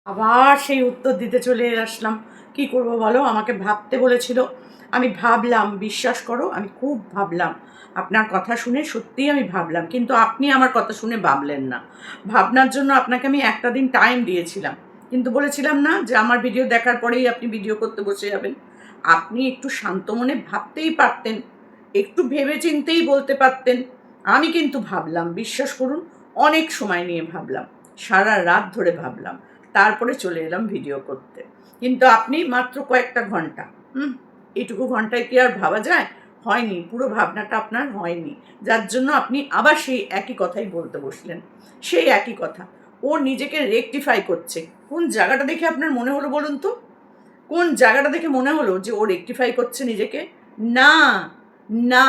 আবার সেই উত্তর দিতে চলে আসলাম। কি করব বলো? আমাকে ভাবতে বলেছিল। আমি ভাবলাম, বিশ্বাস করো আমি খুব ভাবলাম। আপনার কথা শুনে সত্যিই আমি ভাবলাম। কিন্তু আপনি আমার কথা শুনে ভাবলেন না। ভাবনার জন্য আপনাকে আমি একটা দিন টাইম দিয়েছিলাম। কিন্তু বলেছিলাম না যে আমার ভিডিও দেখার পরেই আপনি ভিডিও করতে বসে যাবেন। আপনি একটু শান্ত মনে ভাবতেই পারতেন। একটু ভেবে চিন্তেই বলতে পারতেন। আমি কিন্তু ভাবলাম, বিশ্বাস করুন, অনেক সময় নিয়ে ভাবলাম। সারা রাত ধরে ভাবলাম। তারপরে চলে এলাম ভিডিও করতে। কিন্তু আপনি মাত্র কয়েকটা ঘন্টা, এইটুকু ঘন্টায় কি আর ভাবা যায়? হয়নি, পুরো ভাবনাটা আপনার হয়নি। যার জন্য আপনি আবার সেই একই কথাই বলতে বসলেন। সেই একই কথা। ও নিজেকে রেকটিফাই করছে। কোন জায়গাটা দেখে আপনার মনে হলো বলুন তো? কোন জায়গাটা দেখে মনে হলো যে ও রেকটিফাই করছে নিজেকে? না, না।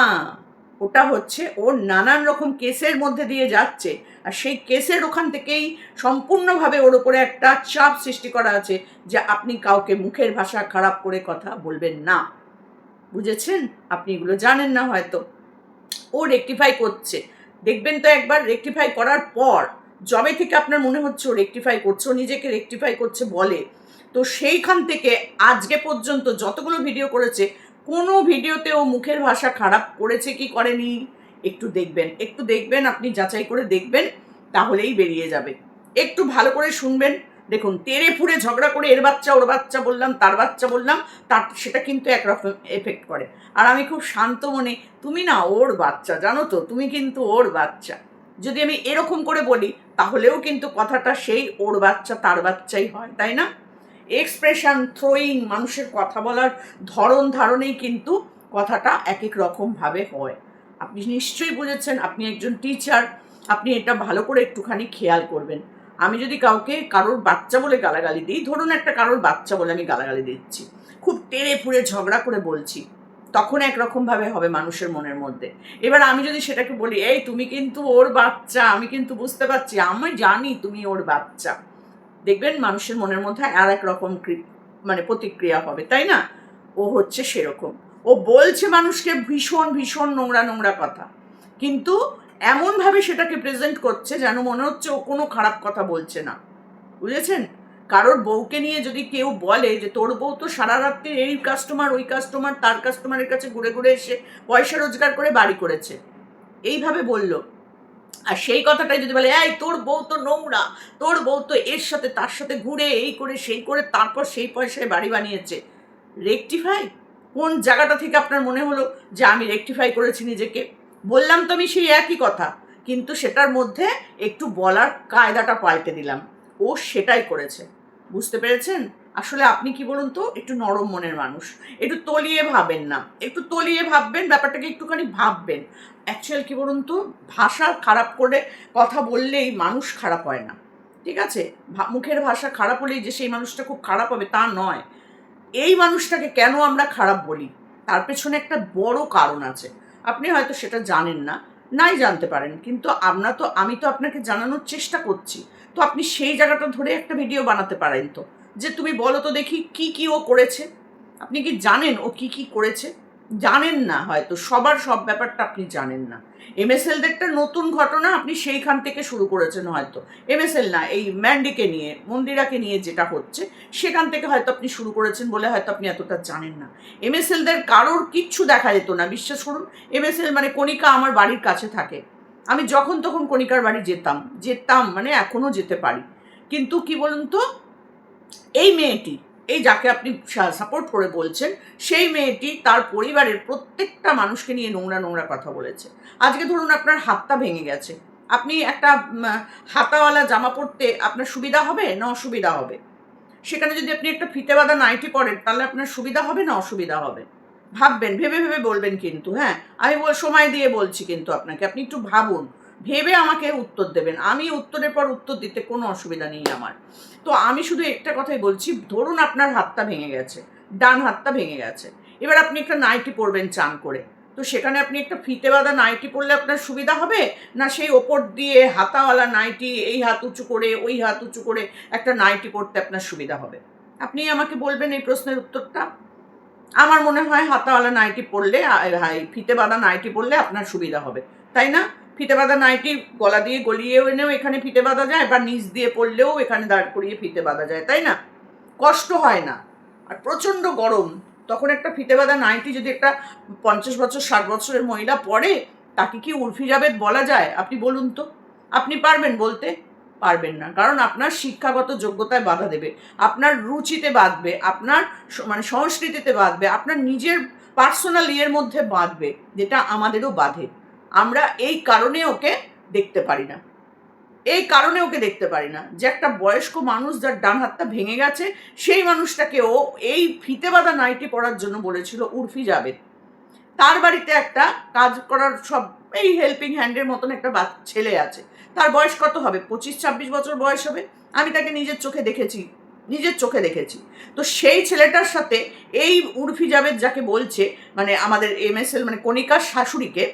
ওটা হচ্ছে ওর নানান রকম কেসের মধ্যে দিয়ে যাচ্ছে। আর সেই কেসের ওখান থেকেই সম্পূর্ণভাবে ওর উপরে একটা চাপ সৃষ্টি করা আছে যে আপনি কাউকে মুখের ভাষা খারাপ করে কথা বলবেন না। বুঝেছেন? আপনি এগুলো জানেন না হয়তো। ও রেকটিফাই করছে। দেখবেন তো একবার রেকটিফাই করার পর, যবে থেকে আপনার মনে হচ্ছে ও রেকটিফাই করছে, ও নিজেকে রেকটিফাই করছে বলে, তো সেইখান থেকে আজকে পর্যন্ত যতগুলো ভিডিও করেছে, কোনো ভিডিওতে ও মুখের ভাষা খারাপ করেছে কি করেনি? একটু দেখবেন, একটু দেখবেন, আপনি যাচাই করে দেখবেন, তাহলেই বেরিয়ে যাবে। একটু ভালো করে শুনবেন। দেখুন, তেড়ে ফুঁড়ে ঝগড়া করে এর বাচ্চা ওর বাচ্চা বললাম, তার বাচ্চা বললাম, তার সেটা কিন্তু একরকম এফেক্ট করে। আর আমি খুব শান্ত মনে, তুমি না ওর বাচ্চা, জানো তো, তুমি কিন্তু ওর বাচ্চা, যদি আমি এরকম করে বলি, তাহলেও কিন্তু কথাটা সেই ওর বাচ্চা তার বাচ্চাই হয়, তাই না? এক্সপ্রেশন থ্রোয়িং, মানুষের কথা বলার ধরন ধারণেই কিন্তু কথাটা এক এক রকমভাবে হয়। আপনি নিশ্চয়ই বুঝেছেন, আপনি একজন টিচার, আপনি এটা ভালো করে একটুখানি খেয়াল করবেন। আমি যদি কাউকে কারোর বাচ্চা বলে গালাগালি দিই, ধরুন একটা কারোর বাচ্চা বলে আমি গালাগালি দিচ্ছি, খুব তেড়ে ফুঁড়ে ঝগড়া করে বলছি, তখন একরকমভাবে হবে মানুষের মনের মধ্যে। এবার আমি যদি সেটাকে বলি, এই তুমি কিন্তু ওর বাচ্চা, আমি কিন্তু বুঝতে পারছি, আমি জানি তুমি ওর বাচ্চা, দেখবেন মানুষের মনের মধ্যে আর এক রকম মানে প্রতিক্রিয়া হবে, তাই না? ও হচ্ছে সেরকম। ও বলছে মানুষকে ভীষণ ভীষণ নোংরা নোংরা কথা, কিন্তু এমনভাবে সেটাকে প্রেজেন্ট করছে যেন মনে হচ্ছে ও কোনো খারাপ কথা বলছে না। বুঝেছেন? কারোর বউকে নিয়ে যদি কেউ বলে যে তোর বউ তো সারা রাত্রি এই কাস্টমার ওই কাস্টমার তার কাস্টমারের কাছে ঘুরে ঘুরে এসে পয়সা রোজগার করে বাড়ি করেছে, এইভাবে বলল, আর সেই কথাটাই যদি বলে এই তোর বউ তো নোংরা, তোর বউ তো এর সাথে তার সাথে ঘুরে এই করে সেই করে তারপর সেই পয়সায় বাড়ি বানিয়েছে, রেকটিফাই? কোন জায়গাটা থেকে আপনার মনে হলো যে আমি রেকটিফাই করেছি নিজেকে? বললাম তো আমি সেই একই কথা, কিন্তু সেটার মধ্যে একটু বলার কায়দাটা পাল্টে দিলাম। ও সেটাই করেছে। বুঝতে পেরেছেন? আসলে আপনি কি বলুন তো, একটু নরম মনের মানুষ। একটু তলিয়ে ভাবেন না, একটু তলিয়ে ভাববেন, ব্যাপারটাকে একটুখানি ভাববেন। অ্যাকচুয়াল কি বলুন তো, ভাষা খারাপ করে কথা বললেই মানুষ খারাপ হয় না। ঠিক আছে? মুখের ভাষা খারাপ হলেই যে সেই মানুষটা খুব খারাপ হবে তা নয়। এই মানুষটাকে কেন আমরা খারাপ বলি, তার পেছনে একটা বড় কারণ আছে। আপনি হয়তো সেটা জানেন না, নাই জানতে পারেন। কিন্তু আমি তো আপনাকে জানানোর চেষ্টা করছি। তো আপনি সেই জায়গাটা ধরে একটা ভিডিও বানাতে পারেন তো। যে তুমি বলো তো দেখি কি, কি ও করেছে? আপনি কি জানেন ও কি, কি করেছে? জানেন না হয়তো, সবার সব ব্যাপারটা আপনি জানেন না। এমএসএলদেরটা নতুন ঘটনা, আপনি সেইখান থেকে শুরু করেছেন হয়তো। এমএসএল না, এই ম্যান্ডিকে নিয়ে, মন্দিরাকে নিয়ে যেটা হচ্ছে, সেখান থেকে হয়তো আপনি শুরু করেছেন বলে হয়তো আপনি এতটা জানেন না। এমএসএলদের কারোর কিচ্ছু দেখা যেত না, বিশ্বাস করুন। এমএসএল মানে কণিকা আমার বাড়ির কাছে থাকে। আমি যখন তখন কণিকার বাড়ি যেতাম, যেতাম মানে এখনো যেতে পারি। কিন্তু কি বলুন তো, এই মেয়েটি, এই যাকে আপনি সাপোর্ট করে বলছেন, সেই মেয়েটি তার পরিবারের প্রত্যেকটা মানুষকে নিয়ে নোংরা নোংরা কথা বলেছে। আজকে ধরুন আপনার হাতটা ভেঙে গেছে, আপনি একটা হাতাওয়ালা জামা পরতে আপনার সুবিধা হবে না অসুবিধা হবে? সেখানে যদি আপনি একটা ফিতে বাঁধা নাইটি পরেন, তাহলে আপনার সুবিধা হবে না অসুবিধা হবে? ভাববেন, ভেবে ভেবে বলবেন কিন্তু, হ্যাঁ? আমি সময় দিয়ে বলছি কিন্তু আপনাকে, আপনি একটু ভাবুন। ভেবে আমাকে উত্তর দেবেন। আমি উত্তরের পর উত্তর দিতে কোনো অসুবিধা নেই আমার। তো আমি শুধু একটা কথাই বলছি, ধরুন আপনার হাতটা ভেঙে গেছে, ডান হাতটা ভেঙে গেছে। এবার আপনি একটা নাইটি পরবেন চান করে। তো সেখানে আপনি একটা ফিতে বাঁধা নাইটি পরলে আপনার সুবিধা হবে? না সেই ওপর দিয়ে হাতাওয়ালা নাইটি, এই হাত উঁচু করে, ওই হাত উঁচু করে একটা নাইটি পরতে আপনার সুবিধা হবে? আপনি আমাকে বলবেন এই প্রশ্নের উত্তরটা। আমার মনে হয় হাতাওয়ালা নাইটি পরলে, ফিতে বাঁধা নাইটি পরলে আপনার সুবিধা হবে, তাই না? ফিতে বাঁধা নাইটি গলা দিয়ে গলিয়েও এনেও এখানে ফিতে বাঁধা যায়, বা নিচ দিয়ে পড়লেও এখানে দাঁড় করিয়ে ফিতে বাঁধা যায়, তাই না? কষ্ট হয় না। আর প্রচণ্ড গরম, তখন একটা ফিতে বাঁধা নাইটি যদি একটা 50 বছর 60 বছরের মহিলা পরে, তাকে কি উর্ফি জাবেদ বলা যায়? আপনি বলুন তো। আপনি পারবেন বলতে? পারবেন না, কারণ আপনার শিক্ষাগত যোগ্যতায় বাধা দেবে, আপনার রুচিতে বাঁধবে, আপনার মানে সংস্কৃতিতে বাঁধবে, আপনার নিজের পার্সোনাল ইয়ের মধ্যে বাঁধবে, যেটা আমাদেরও বাঁধে। আমরা এই কারণে ওকে দেখতে পারি না, এই কারণে ওকে দেখতে পারি না যে একটা বয়স্ক মানুষ যার ডান হাতটা ভেঙে গেছে, সেই মানুষটাকে ও এই ফিতে বাঁধা নাইটি পরার জন্য বলেছিল উর্ফি জাবেদ। তার বাড়িতে একটা কাজ করার সব এই হেল্পিং হ্যান্ডের মতন একটা ছেলে আছে, তার বয়স কত হবে? 25-26 বছর বয়স হবে। আমি তাকে নিজের চোখে দেখেছি। তো সেই ছেলেটার সাথে এই উর্ফি জাবেদ যাকে বলছে, মানে আমাদের MSL মানে কণিকার শাশুড়িকে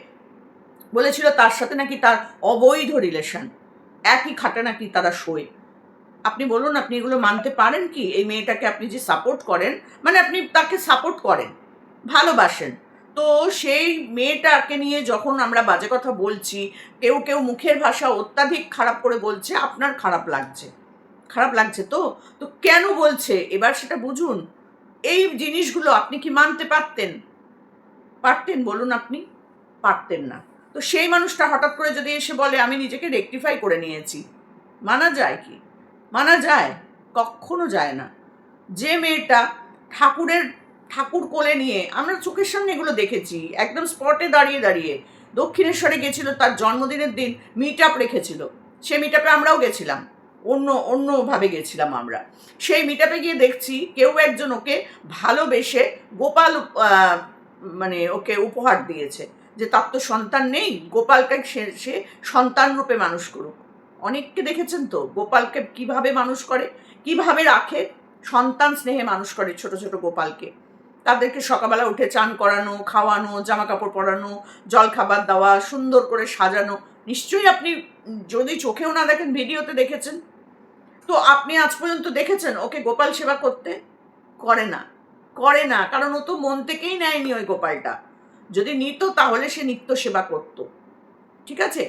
বলেছিল তার সাথে নাকি তার অবৈধ রিলেশন, একই খাটে নাকি তারা শোয়। আপনি বলুন, আপনি এগুলো মানতে পারেন কি? এই মেয়েটাকে আপনি যে সাপোর্ট করেন, মানে আপনি তাকে সাপোর্ট করেন, ভালোবাসেন, তো সেই মেয়েটাকে নিয়ে যখন আমরা বাজে কথা বলছি, কেউ কেউ মুখের ভাষা অত্যাধিক খারাপ করে বলছে, আপনার খারাপ লাগছে তো তো কেন বলছে এবার সেটা বুঝুন। এই জিনিসগুলো আপনি কি মানতে পারতেন বলুন? আপনি পারতেন না। তো সেই মানুষটা হঠাৎ করে যদি এসে বলে আমি নিজেকে রেকটিফাই করে নিয়েছি, মানা যায় কি? মানা যায়? কখনো যায় না। যে মেয়েটা ঠাকুর কোলে নিয়ে, আমরা চোখের সামনে এগুলো দেখেছি, একদম স্পটে দাঁড়িয়ে দক্ষিণেশ্বরে গেছিল, তার জন্মদিনের দিন মিট আপ রেখেছিল, সে মিট আপে আমরাও গেছিলাম, অন্যভাবে গেছিলাম আমরা। সেই মিট আপে গিয়ে দেখছি কেউ একজন ওকে ভালোবেসে গোপাল মানে ওকে উপহার দিয়েছে, যে তার তো সন্তান নেই, গোপালকে সে সন্তান রূপে মানুষ করুক। অনেককে দেখেছেন তো গোপালকে কিভাবে মানুষ করে, কিভাবে রাখে, সন্তান স্নেহে মানুষ করে ছোট ছোট গোপালকে। তাদেরকে সকালবেলা উঠে চান করানো, খাওয়ানো, জামা কাপড় পরানো, জল খাবার দেওয়া, সুন্দর করে সাজানো। নিশ্চয়ই আপনি যদি চোখেও না দেখেন, ভিডিওতে দেখেছেন। তো আপনি আজ পর্যন্ত দেখেছেন ওকে গোপাল সেবা করতে? করে না, কারণ ও তো মন থেকেই নেয়নি ওই গোপালটা। যদি নিত তাহলে সে নিত্য সেবা করত, ঠিক আছে?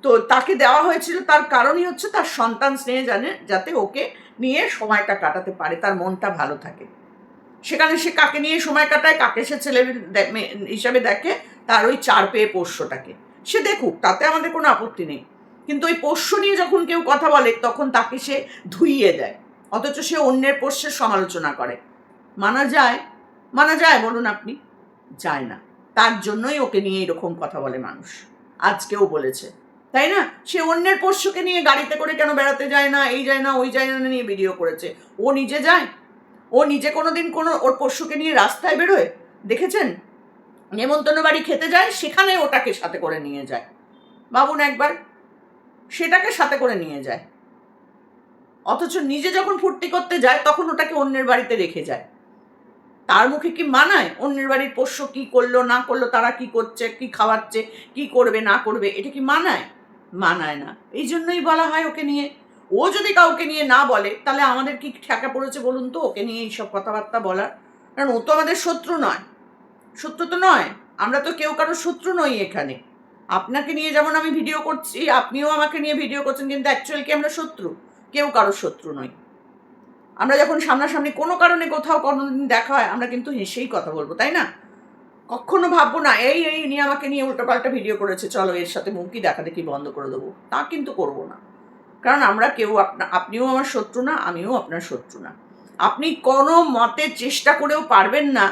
তো তাকে দেওয়া হয়েছিল, তার কারণই হচ্ছে তার সন্তান স্নেহে জানে, যাতে ওকে নিয়ে সময়টা কাটাতে পারে, তার মনটা ভালো থাকে। সেখানে সে কাকে নিয়ে সময় কাটায়, কাকে সে ছেলে হিসাবে দেখে, তার ওই 4 পেয়ে পোষ্যটাকে সে দেখুক, তাতে আমাদের কোনো আপত্তি নেই। কিন্তু ওই পোষ্য নিয়ে যখন কেউ কথা বলে, তখন তাকে সে ধুইয়ে দেয়, অথচ সে অন্যের পোষ্যের সমালোচনা করে। মানা যায় বলুন আপনি? যায় না। তার জন্যই ওকে নিয়ে এরকম কথা বলে মানুষ, আজকেও বলেছে, তাই না? সে অন্যের পোষ্যকে নিয়ে গাড়িতে করে কেন বেড়াতে যায় না, এই যায় না ওই যায় না নিয়ে ভিডিও করেছে। ও নিজে যায়? ও নিজে কোনোদিন ওর পোষ্যকে নিয়ে রাস্তায় বেরোয় দেখেছেন? নেমন্তন্ন বাড়ি খেতে যায়, সেখানে ওটাকে সাথে করে নিয়ে যায়, ভাবুন একবার, সেটাকে সাথে করে নিয়ে যায়। অথচ নিজে যখন ফুর্তি করতে যায়, তখন ওটাকে অন্যের বাড়িতে রেখে যায়। তার মুখে কি মানায়? অন্যের বাড়ির পোষ্য কি করলো না করলো, তারা কি করছে, কি খাওয়াচ্ছে, কি করবে না করবে, এটা কি মানায়? মানায় না। এই জন্যই বলা হয় ওকে নিয়ে। ও যদি কাউকে নিয়ে না বলে, তাহলে আমাদের কি ঠেকা পড়েছে বলুন তো ওকে নিয়ে এইসব কথাবার্তা বলার? কারণ ও তো আমাদের শত্রু তো নয়। আমরা তো কেউ কারোর শত্রু নই এখানে। আপনাকে নিয়ে যেমন আমি ভিডিও করছি, আপনিও আমাকে নিয়ে ভিডিও করছেন, কিন্তু অ্যাকচুয়ালি কি আমরা শত্রু? কেউ কারোর শত্রু নই। আমরা যখন সামনাসামনি কোনো কারণে কোথাও কোনোদিন দেখা হয়, আমরা কিন্তু হেসেই কথা বলবো, তাই না? কখনো ভাববো না এই নিয়ে আমাকে নিয়ে উল্টোপাল্টা ভিডিও করেছে, চলো এর সাথে মুখই দেখা দেখি বন্ধ করে দেবো, তা কিন্তু করবো না। কারণ আমরা কেউ, আপনিও আমার শত্রু না, আমিও আপনার শত্রু না। আপনি কোনো মতে চেষ্টা করেও পারবেন না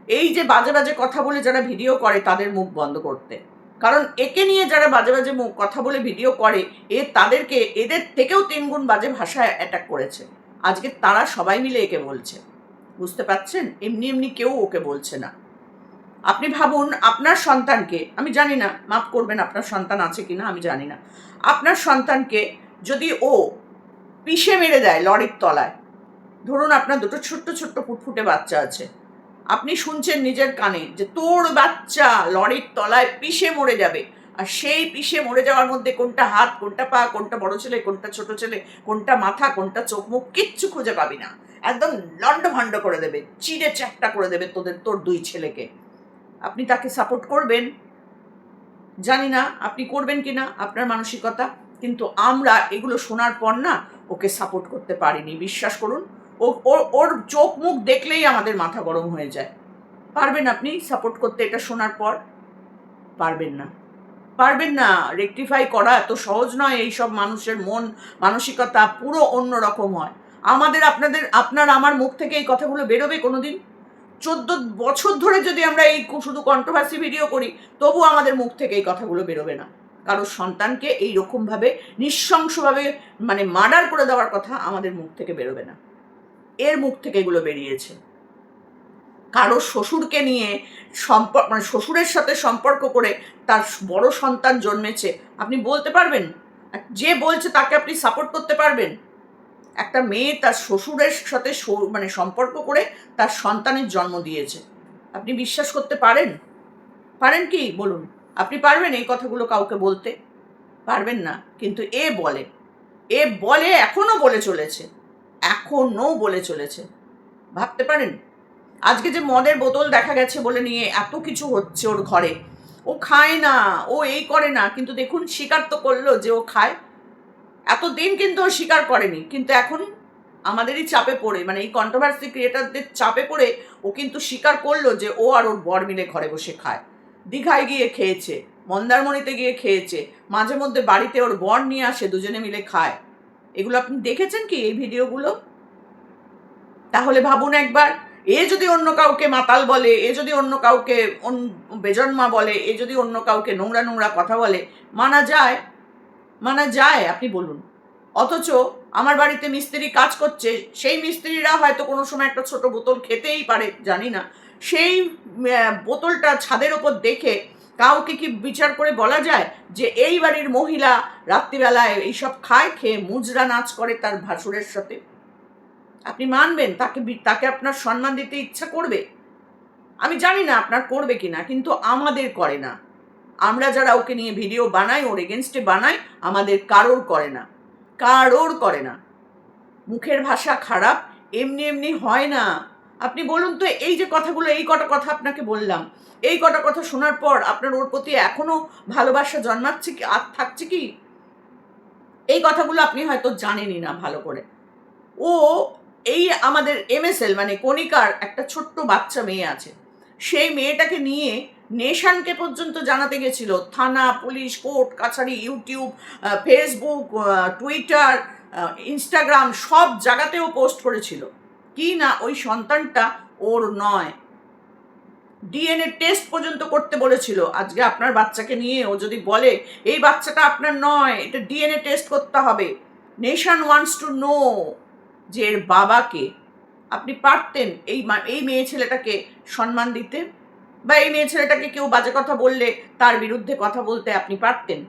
এই যে বাজে বাজে কথা বলে যারা ভিডিও করে তাদের মুখ বন্ধ করতে। কারণ একে নিয়ে যারা বাজে বাজে কথা বলে ভিডিও করে, তাদেরকে এদের থেকেও 3 গুণ বাজে ভাষায় অ্যাটাক করেছে। আজকে তারা সবাই মিলে একে বলছে, বুঝতে পারছেন? এমনি কেউ ওকে বলছে না। আপনি ভাবুন, আপনার সন্তানকে, আমি জানি না, মাফ করবেন, আপনার সন্তান আছে কিনা আমি জানি না, আপনার সন্তানকে যদি ও পিষে মেরে দেয় লরির তলায়, ধরুন আপনার 2টো ছোট্ট ফুটফুটে বাচ্চা আছে, আপনি শুনছেন নিজের কানে যে তোর বাচ্চা লরির তলায় পিষে মরে যাবে, আর সেই পিষে মরে যাওয়ার মধ্যে কোনটা হাত, কোনটা পা, কোনটা বড় ছেলে, কোনটা ছোট ছেলে, কোনটা মাথা, কোনটা চোখ মুখ, কিচ্ছু খুঁজে পাবি না, একদম লন্ডভন্ড করে দেবে, চিড়ে চ্যাপটা করে দেবে তোর 2 ছেলেকে। আপনি তাকে সাপোর্ট করবেন? জানি না আপনি করবেন কি না, আপনার মানসিকতা, কিন্তু আমরা এগুলো শোনার পর না ওকে সাপোর্ট করতে পারিনি। বিশ্বাস করুন, ওর চোখ মুখ দেখলেই আমাদের মাথা গরম হয়ে যায়। পারবেন আপনি সাপোর্ট করতে এটা শোনার পর? পারবেন না, পারবেন না। রেকটিফাই করা এত সহজ নয়। এইসব মানুষের মন মানসিকতা পুরো অন্য রকম হয়। আপনার আমার মুখ থেকে এই কথাগুলো বেরোবে কোনোদিন? 14 বছর ধরে যদি আমরা এই শুধু কন্ট্রোভার্সি ভিডিও করি, তবু আমাদের মুখ থেকে এই কথাগুলো বেরোবে না। কারোর সন্তানকে এইরকমভাবে নৃশংসভাবে মানে মার্ডার করে দেওয়ার কথা আমাদের মুখ থেকে বেরোবে না। এর মুখ থেকে এগুলো বেরিয়েছে। কারো শ্বশুরকে নিয়ে মানে শ্বশুরের সাথে সম্পর্ক করে তার বড় সন্তান জন্মেছে, আপনি বলতে পারবেন? যে বলছে তাকে আপনি সাপোর্ট করতে পারবেন? একটা মেয়ে তার শ্বশুরের সাথে মানে সম্পর্ক করে তার সন্তানের জন্ম দিয়েছে, আপনি বিশ্বাস করতে পারেন? পারেন কি বলুন? আপনি পারবেন এই কথাগুলো কাউকে বলতে? পারবেন না। কিন্তু এ বলে এখনো বলে চলেছে, এখনো বলে চলেছে। ভাবতে পারেন? আজকে যে মদের বোতল দেখা গেছে বলে নিয়ে এত কিছু হচ্ছে ওর ঘরে, ও খায় না, ও এই করে না, কিন্তু দেখুন স্বীকার তো করলো যে ও খায়। এতদিন কিন্তু ও স্বীকার করেনি, কিন্তু এখন আমাদেরই চাপে পড়ে, মানে এই কন্ট্রোভার্সি ক্রিয়েটারদের চাপে পড়ে ও কিন্তু স্বীকার করলো যে ও আর ওর বর মিলে ঘরে বসে খায়। দীঘায় গিয়ে খেয়েছে, মন্দারমণিতে গিয়ে খেয়েছে, মাঝে মধ্যে বাড়িতে ওর বর নিয়ে আসে, দুজনে মিলে খায়। এগুলো আপনি দেখেছেন কি এই ভিডিওগুলো? তাহলে ভাবুন একবার, এ যদি অন্য কাউকে মাতাল বলে, এ যদি অন্য কাউকে বেজন্মা বলে, এ যদি অন্য কাউকে নোংরা নোংরা কথা বলে, মানা যায়? মানা যায় আপনি বলুন? অথচ আমার বাড়িতে মিস্ত্রি কাজ করছে, সেই মিস্ত্রিরা হয়তো কোনো সময় একটা ছোট বোতল খেতেই পারে, জানি না, সেই বোতলটা ছাদের ওপর দেখে কাউকে কি বিচার করে বলা যায় যে এই বাড়ির মহিলা রাত্রিবেলায় এইসব খায়, খেয়ে মুজরা নাচ করে তার ভাসুরের সাথে? আপনি মানবেন? তাকে আপনার সম্মান দিতে ইচ্ছা করবে? আমি জানি না আপনার করবে কিনা, কিন্তু আমাদের করে না। আমরা যারা ওকে নিয়ে ভিডিও বানাই, ওর এগেনস্টে বানাই, আমাদের কারোর করে না, কারোর করে না। মুখের ভাষা খারাপ এমনি এমনি হয় না। আপনি বলুন তো, এই যে কথাগুলো, এই কটা কথা আপনাকে বললাম, এই কটা কথা শোনার পর আপনার ওর প্রতি এখনো ভালোবাসা জন্মাচ্ছে কি, আর থাকছে কি? এই কথাগুলো আপনি হয়তো জানেনই না ভালো করে। ও এই আমাদের এমএসএল মানে কণিকার একটা ছোট্ট বাচ্চা মেয়ে আছে, সেই মেয়েটাকে নিয়ে নেশানকে পর্যন্ত জানাতে গেছিল। থানা, পুলিশ, কোর্ট কাছারি, ইউটিউব, ফেসবুক, টুইটার, ইনস্টাগ্রাম, সব জায়গাতেও পোস্ট করেছিল কি না ওই সন্তানটা ওর নয়। ডিএনএ টেস্ট পর্যন্ত করতে বলেছিল। আজকে আপনার বাচ্চাকে নিয়ে ও যদি বলে এই বাচ্চাটা আপনার নয়, এটা ডিএনএ টেস্ট করতে হবে, নেশন ওয়ান্টস টু নো যে এর বাবাকে, আপনি পারতেন এই মেয়ে ছেলেটাকে সম্মান দিতে? বা এই মেয়ে ছেলেটাকে কেউ বাজে কথা বললে তার বিরুদ্ধে কথা বলতে আপনি পারতেন?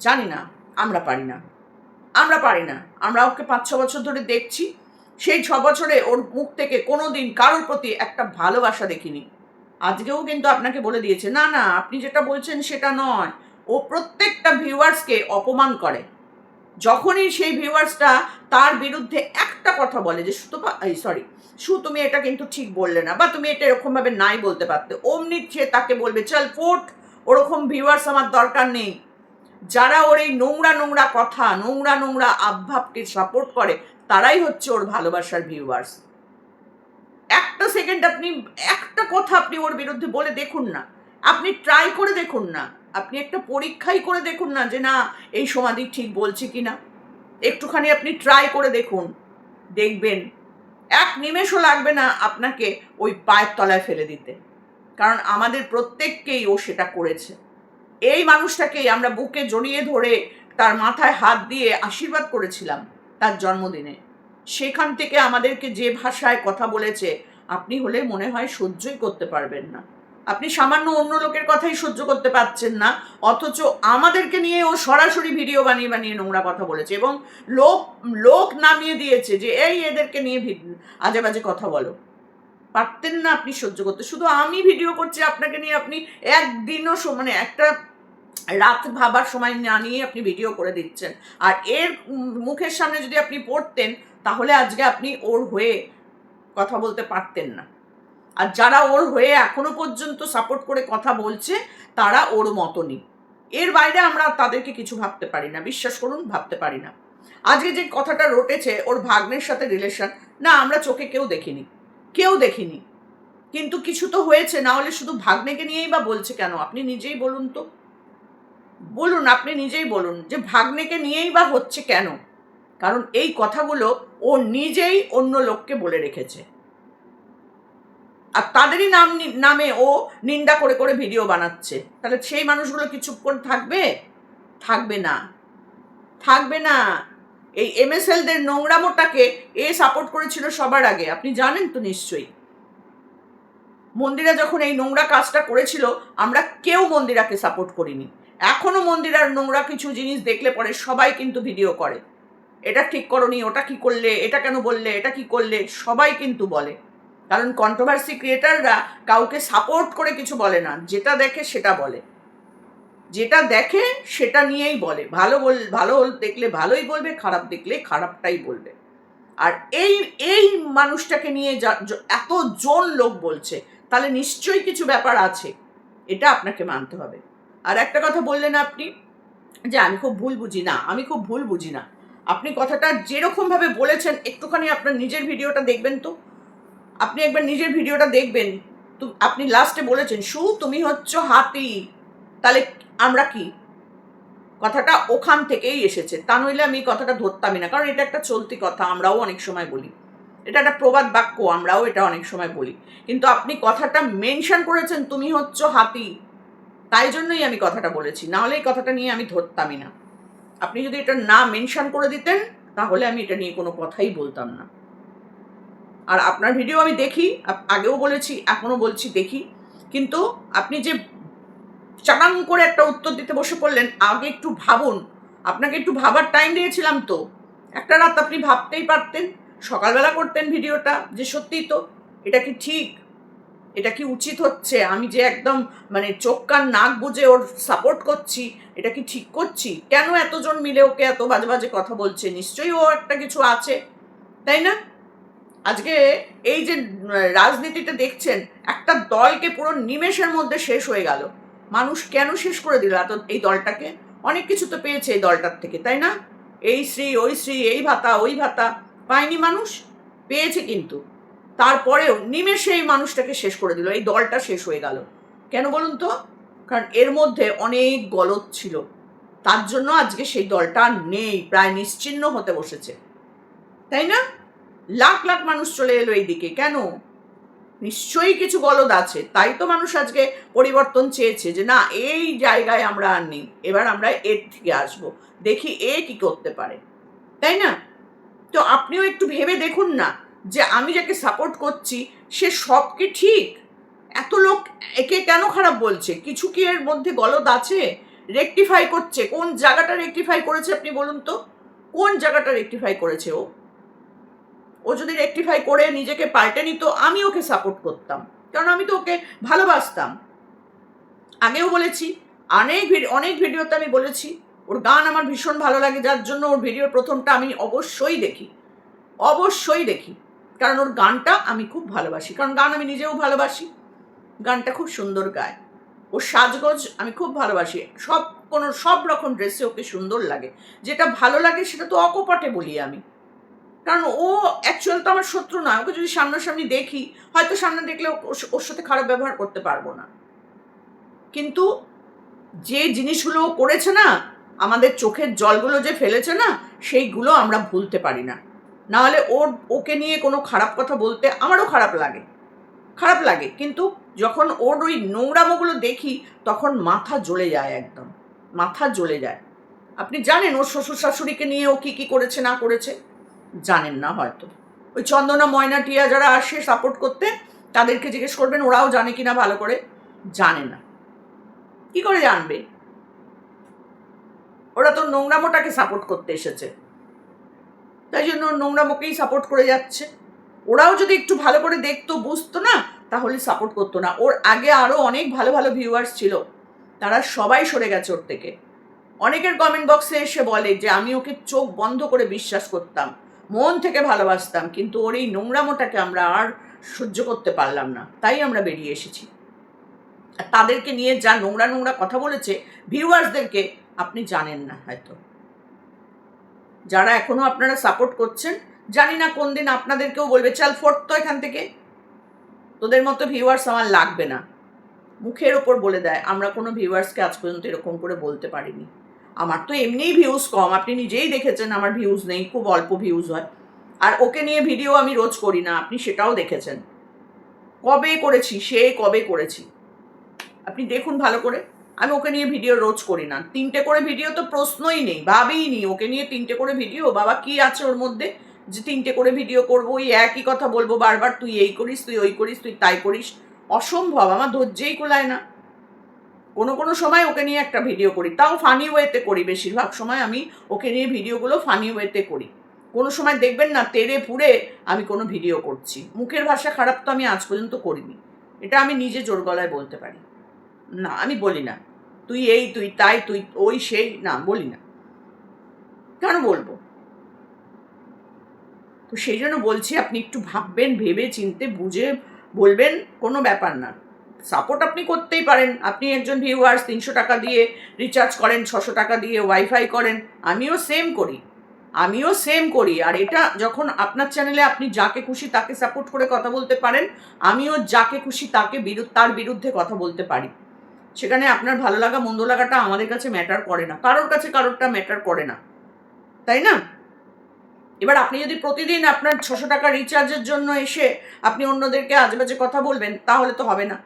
জানি না, আমরা পারি না, আমরা পারি না। আমরা ওকে 5-6 বছর ধরে দেখছি, সেই 6 বছরে ওর মুখ থেকে কোনোদিন কারোর প্রতি একটা ভালোবাসা দেখিনি। আজকেও কিন্তু আপনাকে বলে দিয়েছে, না না আপনি যেটা বলছেন সেটা নয়। ও প্রত্যেকটা ভিউয়ার্সকে অপমান করে। যখনই সেই ভিউয়ার্সটা তার বিরুদ্ধে একটা কথা বলে যে তুমি এটা কিন্তু ঠিক বললে না, বা তুমি এটা এরকমভাবে নাই বলতে পারতে, অমনি সে তাকে বলবে চল ফোট, ওরকম ভিউয়ার্স আমার দরকার নেই। যারা ওর এই নোংরা নোংরা কথা, নোংরা নোংরা আবভাবকে সাপোর্ট করে, তারাই হচ্ছে ওর ভালোবাসার ভিউয়ার্স। একটা সেকেন্ড আপনি একটা কথা আপনি ওর বিরুদ্ধে বলে দেখুন না, আপনি ট্রাই করে দেখুন না, আপনি একটা পরীক্ষাই করে দেখুন না যে না এই সমাধি ঠিক বলছে কিনা। একটুখানি আপনি ট্রাই করে দেখুন, দেখবেন এক নিমেষও লাগবে না আপনাকে ওই পায়ের তলায় ফেলে দিতে। কারণ আমাদের প্রত্যেককেই ও সেটা করেছে। এই মানুষটাকেই আমরা বুকে জড়িয়ে ধরে তার মাথায় হাত দিয়ে আশীর্বাদ করেছিলাম তার জন্মদিনে। সেখান থেকে আমাদেরকে যে ভাষায় কথা বলেছে, আপনি হলে মনে হয় সহ্যই করতে পারবেন না। আপনি সামান্য অন্য লোকের কথাই সহ্য করতে পারছেন না, অথচ আমাদেরকে নিয়ে ও সরাসরি ভিডিও বানিয়ে বানিয়ে নোংরা কথা বলেছে, এবং লোক লোক নামিয়ে দিয়েছে যে এই এদেরকে নিয়ে আজে বাজে কথা বলো। পারতেন না আপনি সহ্য করতে? শুধু আমি ভিডিও করছি আপনাকে নিয়ে, আপনি একদিনও মানে একটা রাত ভাবার সময় না নিয়ে আপনি ভিডিও করে দিচ্ছেন। আর এর মুখের সামনে যদি আপনি পড়তেন, তাহলে আজকে আপনি ওর হয়ে কথা বলতে পারতেন না। আর যারা ওর হয়ে এখনো পর্যন্ত সাপোর্ট করে কথা বলছে তারা ওর মতনই। এর বাইরে আমরা তাদেরকে কিছু ভাবতে পারি না, বিশ্বাস করুন, ভাবতে পারি না। আজকে যে কথাটা রটেছে ওর ভাগ্নের সাথে রিলেশন, না আমরা চোখে কেউ দেখিনি, কিন্তু কিছু তো হয়েছে, না হলে শুধু ভাগ্নেকে নিয়েই বা বলছে কেন? আপনি নিজেই বলুন তো, আপনি নিজেই বলুন যে ভাগ্নেকে নিয়েই বা হচ্ছে কেন? কারণ এই কথাগুলো ও নিজেই অন্য লোককে বলে রেখেছে, আর তাদেরই নামে ও নিন্দা করে করে ভিডিও বানাচ্ছে। তাহলে সেই মানুষগুলো কি চুপ করে থাকবে? থাকবে না। এই MSLদের নোংরামোটাকে এ সাপোর্ট করেছিল সবার আগে, আপনি জানেন তো নিশ্চয়ই। মন্দিরা যখন এই নোংরা কাজটা করেছিল আমরা কেউ মন্দিরাকে সাপোর্ট করিনি। এখনো মন্দিরার নোংরা কিছু জিনিস দেখলে পরে সবাই কিন্তু ভিডিও করে, এটা ঠিক করনি, ওটা কি করলে, এটা কেন বললে, এটা কি করলে, সবাই কিন্তু বলে। কারণ কন্ট্রোভার্সি ক্রিয়েটাররা কাউকে সাপোর্ট করে কিছু বলে না, যেটা দেখে সেটা বলে, যেটা দেখে সেটা নিয়েই বলে। ভালো দেখলে ভালোই বলবে, খারাপ দেখলে খারাপটাই বলবে। আর এই মানুষটাকে নিয়ে এতজন লোক বলছে, তাহলে নিশ্চয়ই কিছু ব্যাপার আছে, এটা আপনাকে মানতে হবে। আর একটা কথা বললেন আপনি যে আমি খুব ভুল বুঝি না। আপনি কথাটা যেরকম ভাবে বলেছেন একটুখানি আপনার নিজের ভিডিওটা দেখবেন তো, আপনি একবার নিজের ভিডিওটা দেখবেন। তো আপনি লাস্টে বলেছেন তুমি হচ্ছ হাতি, তাহলে আমরা কি? কথাটা ওখান থেকেই এসেছে, তা নইলে আমি এই কথাটা ধরতামই না, কারণ এটা একটা চলতি কথা, আমরাও অনেক সময় বলি, এটা একটা প্রবাদ বাক্য, আমরাও এটা অনেক সময় বলি। কিন্তু আপনি কথাটা মেনশন করেছেন তুমি হচ্ছ হাতি, তাই জন্যই আমি কথাটা বলেছি, না হলে এই কথাটা নিয়ে আমি ধরতামই না। আপনি যদি এটা না মেনশন করে দিতেন তাহলে আমি এটা নিয়ে কোনো কথাই বলতাম না। আর আপনার ভিডিও আমি দেখি, আগেও বলেছি, এখনো বলছি, দেখি। কিন্তু আপনি যে চাকাং করে একটা উত্তর দিতে বসে পড়লেন, আগে একটু ভাবুন। আপনাকে একটু ভাবার টাইম দিয়েছিলাম তো, একটা রাত আপনি ভাবতেই পারতেন, সকালবেলা করতেন ভিডিওটা, যে সত্যিই তো এটা কি ঠিক, এটা কি উচিত হচ্ছে, আমি যে একদম মানে চোখ কান নাক বুঝে ওর সাপোর্ট করছি, এটা কি ঠিক করছি? কেন এতজন মিলে ওকে এত বাজে বাজে কথা বলছে? নিশ্চয়ই ও একটা কিছু আছে, তাই না? আজকে এই যে রাজনীতিটা দেখছেন, একটা দলকে পুরো নিমেষের মধ্যে শেষ হয়ে গেল। মানুষ কেন শেষ করে দিল এত এই দলটাকে? অনেক কিছু তো পেয়েছে এই দলটার থেকে, তাই না? এই শ্রী ওই শ্রী, এই ভাতা ওই ভাতা পায়নি মানুষ, পেয়েছে কিন্তু তারপরেও নিমেষে এই মানুষটাকে শেষ করে দিল, এই দলটা শেষ হয়ে গেল। কেন বলুন তো? কারণ এর মধ্যে অনেক গলদ ছিল, তার জন্য আজকে সেই দলটা নেই, প্রায় নিশ্চিহ্ন হতে বসেছে, তাই না? লাখ লাখ মানুষ চলে এলো এইদিকে, কেন? নিশ্চয়ই কিছু গলদ আছে, তাই তো মানুষ আজকে পরিবর্তন চেয়েছে, যে না এই জায়গায় আমরা আর নেই, এবার আমরা এর থেকে আসবো, দেখি এ কি করতে পারে, তাই না? তো আপনিও একটু ভেবে দেখুন না, যে আমি যাকে সাপোর্ট করছি সে সব কি ঠিক? এত লোক একে কেন খারাপ বলছে? কিছু কি এর মধ্যে গলদ আছে? রেকটিফাই করছে, কোন জায়গাটা রেকটিফাই করেছে আপনি বলুন তো? কোন জায়গাটা রেকটিফাই করেছে ও যদি রেকটিফাই করে নিজেকে পাল্টে নিত, আমি ওকে সাপোর্ট করতাম, কারণ আমি তো ওকে ভালোবাসতাম। আগেও বলেছি, অনেক ভিডিওতে আমি বলেছি ওর গান আমার ভীষণ ভালো লাগে, যার জন্য ওর ভিডিওর প্রথমটা আমি অবশ্যই দেখি, কারণ ওর গানটা আমি খুব ভালোবাসি, কারণ গান আমি নিজেও ভালোবাসি, গানটা খুব সুন্দর গায়। ওর সাজগোজ আমি খুব ভালোবাসি, সব রকম ড্রেসে ওকে সুন্দর লাগে, যেটা ভালো লাগে সেটা তো অকপটে বলি আমি, কারণ ও অ্যাকচুয়াল তো আমার শত্রু নয়, ওকে যদি সামনাসামনি দেখি, হয়তো সামনে দেখলে ওর সাথে খারাপ ব্যবহার করতে পারবো না, কিন্তু যে জিনিসগুলো করেছে না, আমাদের চোখের জলগুলো যে ফেলেছে না, সেইগুলো আমরা ভুলতে পারি না। নাহলে ওকে নিয়ে কোনো খারাপ কথা বলতে আমারও খারাপ লাগে, কিন্তু যখন ওর ওই নোংরামোগুলো দেখি তখন মাথা জ্বলে যায়, একদম মাথা জ্বলে যায়। আপনি জানেন ওর শ্বশুর শাশুড়িকে নিয়ে ও কি করেছে না করেছে? জানেন না হয়তো। ওই চন্দনা ময়না টিয়া যারা আসে সাপোর্ট করতে, তাদেরকে জিজ্ঞেস করবেন, ওরাও জানে কিনা ভালো করে, জানে না। কি করে জানবে? ওরা তো নোংরামোটাকে সাপোর্ট করতে এসেছে, তাই জন্য নোংরামোকেই সাপোর্ট করে যাচ্ছে। ওরাও যদি একটু ভালো করে দেখতো, বুঝতো না, তাহলে সাপোর্ট করতো না। ওর আগে আরও অনেক ভালো ভালো ভিউয়ার্স ছিল, তারা সবাই সরে গেছে ওর থেকে। অনেকের কমেন্ট বক্সে এসে বলে যে আমি ওকে চোখ বন্ধ করে বিশ্বাস করতাম, মন থেকে ভালোবাসতাম, কিন্তু ওর এই নোংরামোটাকে আমরা আর সহ্য করতে পারলাম না, তাই আমরা বেরিয়ে এসেছি। আর তাদেরকে নিয়ে যা নোংরা নোংরা কথা বলেছে ভিউয়ার্সদেরকে আপনি জানেন না হয়তো। যারা এখনো আপনারা সাপোর্ট করছেন, জানি না কোন দিন আপনাদেরকেও বলবে চল ফোর্ট তো এখান থেকে, তোদের মতো ভিউয়ার্স আমার লাগবে না। মুখের ওপর বলে দেয়। আমরা কোনো ভিউয়ার্সকে আজ পর্যন্ত এরকম করে বলতে পারিনি। আমার তো এমনিই ভিউজ কম, আপনি নিজেই দেখেছেন আমার ভিউজ নেই, খুব অল্প ভিউজ হয়। আর ওকে নিয়ে ভিডিও আমি রোজ করি না, আপনি সেটাও দেখেছেন। কবে করেছি, সে কবে করেছি আপনি দেখুন ভালো করে। আমি ওকে নিয়ে ভিডিও রোজ করি না। 3টে করে ভিডিও তো প্রশ্নই নেই, ভাবেই নি ওকে নিয়ে 3টে করে ভিডিও। বাবা কি আছে ওর মধ্যে যে 3টে করে ভিডিও করবো, ওই একই কথা বলবো বারবার, তুই এই করিস, তুই ওই করিস, তুই তাই করিস। অসম্ভব, আমার ধৈর্যেই কোলায় না। কোনো কোনো সময় ওকে নিয়ে একটা ভিডিও করি, তাও ফানি ওয়েতে করি। বেশিরভাগ সময় আমি ওকে নিয়ে ভিডিওগুলো ফানি ওয়েতে করি। কোনো সময় দেখবেন না তেড়ে ফুড়ে আমি কোনো ভিডিও করছি। মুখের ভাষা খারাপ তো আমি আজ পর্যন্ত করিনি, এটা আমি নিজে জোর গলায় বলতে পারি। না, আমি বলি না তুই এই, তুই তাই, তুই ওই সেই, না বলি না। কেন বলবো? তো সেই জন্য বলছি আপনি একটু ভাববেন, ভেবে চিনতে বুঝে বলবেন, কোনো ব্যাপার না। সাপোর্ট আপনি করতেই পারেন। আপনি একজন ভিউয়ার্স, 300 টাকা দিয়ে রিচার্জ করেন, 600 টাকা দিয়ে ওয়াইফাই করেন, আমিও সেম করি। আর এটা যখন আপনার চ্যানেলে আপনি যাকে খুশি তাকে সাপোর্ট করে কথা বলতে পারেন, আমিও যাকে খুশি তার বিরুদ্ধে কথা বলতে পারি। সেখানে আপনার ভালো লাগা মন্দ লাগাটা আমাদের কাছে ম্যাটার করে না, কারোর কাছে কারোরটা ম্যাটার করে না, তাই না? এবার আপনি যদি প্রতিদিন আপনার 600 টাকা রিচার্জের জন্য এসে আপনি অন্যদেরকে আজেবাজে কথা বলবেন, তাহলে তো হবে না।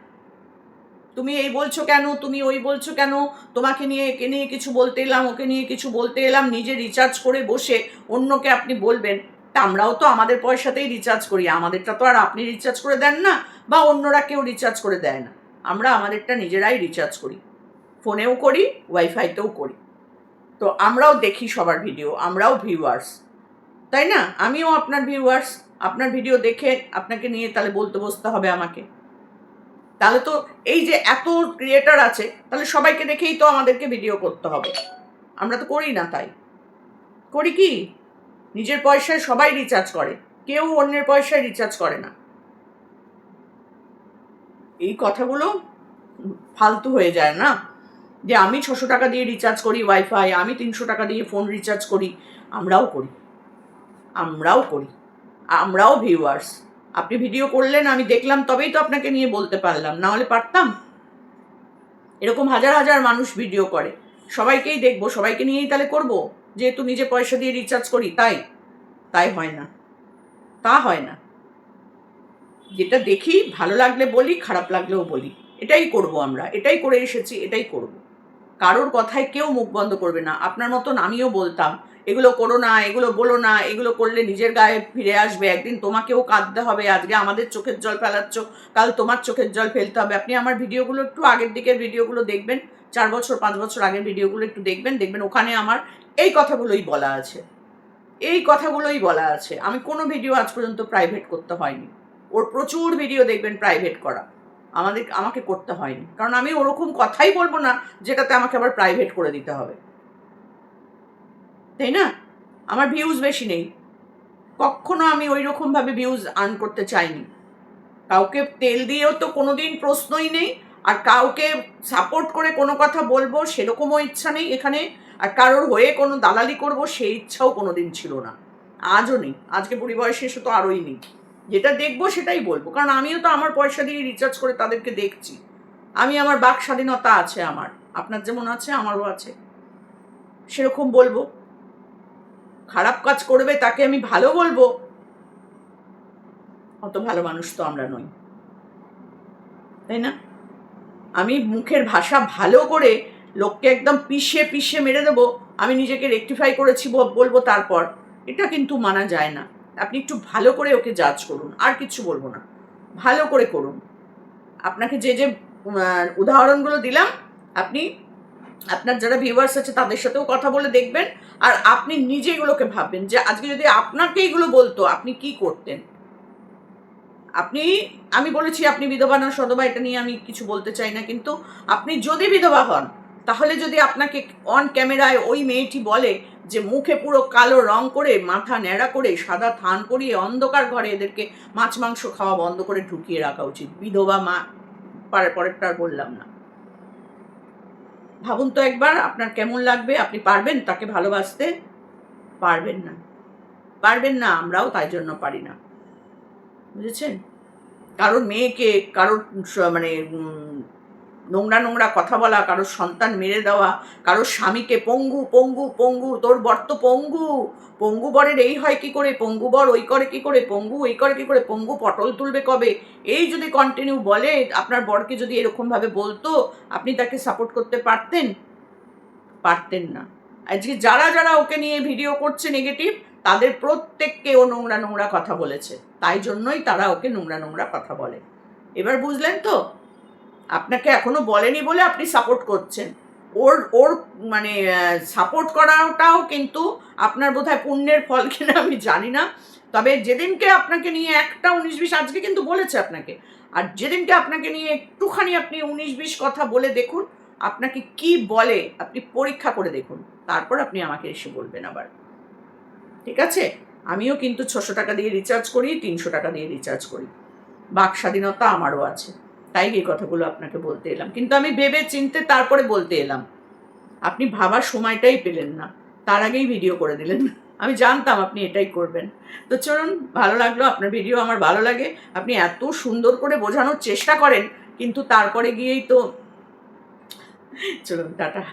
তুমি এই বলছো কেন, তুমি ওই বলছো কেন, তোমাকে নিয়ে একে নিয়ে কিছু বলতে এলাম, ওকে নিয়ে কিছু বলতে এলাম, নিজে রিচার্জ করে বসে অন্যকে আপনি বলবেন। তা আমরাও তো আমাদের পয়সাতেই রিচার্জ করি, আমাদেরটা তো আর আপনি রিচার্জ করে দেন না, বা অন্যরা কেউ রিচার্জ করে দেয় না। আমরা আমাদেরটা নিজেরাই রিচার্জ করি, ফোনেও করি, ওয়াইফাইতেও করি। তো আমরাও দেখি সবার ভিডিও, আমরাও ভিউয়ার্স, তাই না? আমিও আপনার ভিউয়ার্স। আপনার ভিডিও দেখে আপনাকে নিয়ে তাহলে বলতে বসতে হবে আমাকে? তাহলে তো এই যে এত ক্রিয়েটার আছে, তাহলে সবাইকে দেখেই তো আমাদেরকে ভিডিও করতে হবে। আমরা তো করি না, তাই করি কি? নিজের পয়সায় সবাই রিচার্জ করে, কেউ অন্যের পয়সায় রিচার্জ করে না। এই কথাগুলো ফালতু হয়ে যায় না? যে আমি 600 টাকা দিয়ে রিচার্জ করি ওয়াইফাই, আমি 300 টাকা দিয়ে ফোন রিচার্জ করি। আমরাও করি, আমরাও ভিউয়ার্স। আপনি ভিডিও করলেন, আমি দেখলাম, তবেই তো আপনাকে নিয়ে বলতে পারলাম, না হলে পারতাম? এরকম হাজার হাজার মানুষ ভিডিও করে, সবাইকেই দেখবো, সবাইকে নিয়েই তাহলে করবো? যেহেতু নিজে পয়সা দিয়ে রিচার্জ করি তাই হয় না, তা হয় না। যেটা দেখি ভালো লাগলে বলি, খারাপ লাগলেও বলি। এটাই করব আমরা, এটাই করে এসেছি, এটাই করব। কারোর কথায় কেউ মুখ বন্ধ করবে না। আপনার মতন আমিও বলতাম এগুলো করো না, এগুলো বলো না, এগুলো করলে নিজের গায়ে ফিরে আসবে, একদিন তোমাকেও কাঁদতে হবে। আজকে আমাদের চোখের জল ফেলাচ্ছ, কাল তোমার চোখের জল ফেলতে হবে। আপনি আমার ভিডিওগুলো একটু আগের দিকের ভিডিওগুলো দেখবেন, 4 বছর 5 বছর আগের ভিডিওগুলো একটু দেখবেন, ওখানে আমার এই কথাগুলোই বলা আছে। আমি কোনো ভিডিও আজ পর্যন্ত প্রাইভেট করতে হয়নি। ওর প্রচুর ভিডিও দেখবেন প্রাইভেট করা, আমাকে করতে হয়নি, কারণ আমি ওরকম কথাই বলবো না যেটাতে আমাকে আবার প্রাইভেট করে দিতে হবে, তাই না? আমার ভিউজ বেশি নেই, কখনো আমি ওই রকমভাবে ভিউজ আর্ন করতে চাইনি। কাউকে তেল দিয়েও তো কোনোদিন প্রশ্নই নেই, আর কাউকে সাপোর্ট করে কোনো কথা বলবো সেরকমও ইচ্ছা নেই এখানে, আর কারোর হয়ে কোনো দালালি করবো সেই ইচ্ছাও কোনোদিন ছিল না, আজও নেই। আজকে বুড়ি বয়সে এসে তো আরোই নেই। যেটা দেখবো সেটাই বলবো, কারণ আমিও তো আমার পয়সা দিয়ে রিচার্জ করে তাদেরকে দেখছি। আমার বাক স্বাধীনতা আছে, আপনার যেমন আছে আমারও আছে, সেরকম বলবো। খারাপ কাজ করবে তাকে আমি ভালো বলবো, অত ভালো মানুষ তো আমরা নই, তাই না? আমি মুখের ভাষা ভালো করে লোককে একদম পিষে মেরে দেবো, আমি নিজেকে রেকটিফাই করেছি বলবো তারপর, এটা কিন্তু মানা যায় না। আপনি একটু ভালো করে ওকে জাজ করুন, আর কিছু বলবো না, ভালো করে করুন। আপনাকে যে উদাহরণগুলো দিলাম, আপনি আপনার যারা ভিউয়ার্স আছে তাদের সাথেও কথা বলে দেখবেন, আর আপনি নিজে এগুলোকে ভাববেন যে আজকে যদি আপনাকে এগুলো বলতো আপনি কি করতেন। আমি বলেছি আপনি বিধবা না সধবা, এটা নিয়ে আমি কিছু বলতে চাই না, কিন্তু আপনি যদি বিধবা হন, তাহলে যদি আপনাকে অন ক্যামেরায় ওই মেয়েটি বলে যে মুখে পুরো কালো রং করে, মাথা ন্যাড়া করে, সাদা থান করিয়ে অন্ধকার ঘরে এদেরকে মাছ মাংস খাওয়া বন্ধ করে ঢুকিয়ে রাখা উচিত। বিধবা মা, পরেরটা আর বললাম না। ভাবুন তো একবার আপনার কেমন লাগবে? আপনি পারবেন তাকে ভালোবাসতে? পারবেন না, পারবেন না। আমরাও তাই জন্য পারি না, বুঝেছেন? কারোর মেয়েকে, কারোর মানে নোংরা নোংরা কথা বলা, কারোর সন্তান মেরে দেওয়া, কারোর স্বামীকে পঙ্গু পঙ্গু পঙ্গু, তোর বর তো পঙ্গু, পঙ্গু বরের এই হয় কি করে, পঙ্গু বর ওই করে কি করে, পঙ্গু ওই করে কি করে, পঙ্গু পটল তুলবে কবে, এই যদি কন্টিনিউ বলে, আপনার বরকে যদি এরকমভাবে বলতো, আপনি তাকে সাপোর্ট করতে পারতেন? পারতেন না। আজকে যারা যারা ওকে নিয়ে ভিডিও করছে নেগেটিভ, তাদের প্রত্যেককে ও নোংরা নোংরা কথা বলেছে, তাই জন্যই তারা ওকে নোংরা নোংরা কথা বলে। এবার বুঝলেন তো? আপনাকে এখনো বলেনি বলে আপনি সাপোর্ট করছেন। ওর ওর মানে সাপোর্ট করাটাও কিন্তু আপনার বোধহয় পুণ্যের ফল কিনা আমি জানি না। তবে যেদিনকে আপনাকে নিয়ে একটা 19-20, আজকে কিন্তু বলেছে আপনাকে, আর যেদিনকে আপনাকে নিয়ে একটুখানি আপনি 19-20 কথা বলে দেখুন, আপনাকে কি বলে আপনি পরীক্ষা করে দেখুন, তারপর আপনি আমাকে এসে বলবেন আবার। ঠিক আছে? আমিও কিন্তু 600 টাকা দিয়ে রিচার্জ করি, 300 টাকা দিয়ে রিচার্জ করি। বাক স্বাধীনতা আমারও আছে, তাই এই কথাগুলো আপনাকে বলতে এলাম। কিন্তু আমি ভেবে চিনতে তারপরে বলতে এলাম। আপনি ভাবার সময়টাই পেলেন না, তার আগেই ভিডিও করে দিলেন। আমি জানতাম আপনি এটাই করবেন। তো চলুন, ভালো লাগলো আপনার ভিডিও, আমার ভালো লাগে। আপনি এত সুন্দর করে বোঝানোর চেষ্টা করেন, কিন্তু তারপরে গিয়েই তো, চলুন টাটা।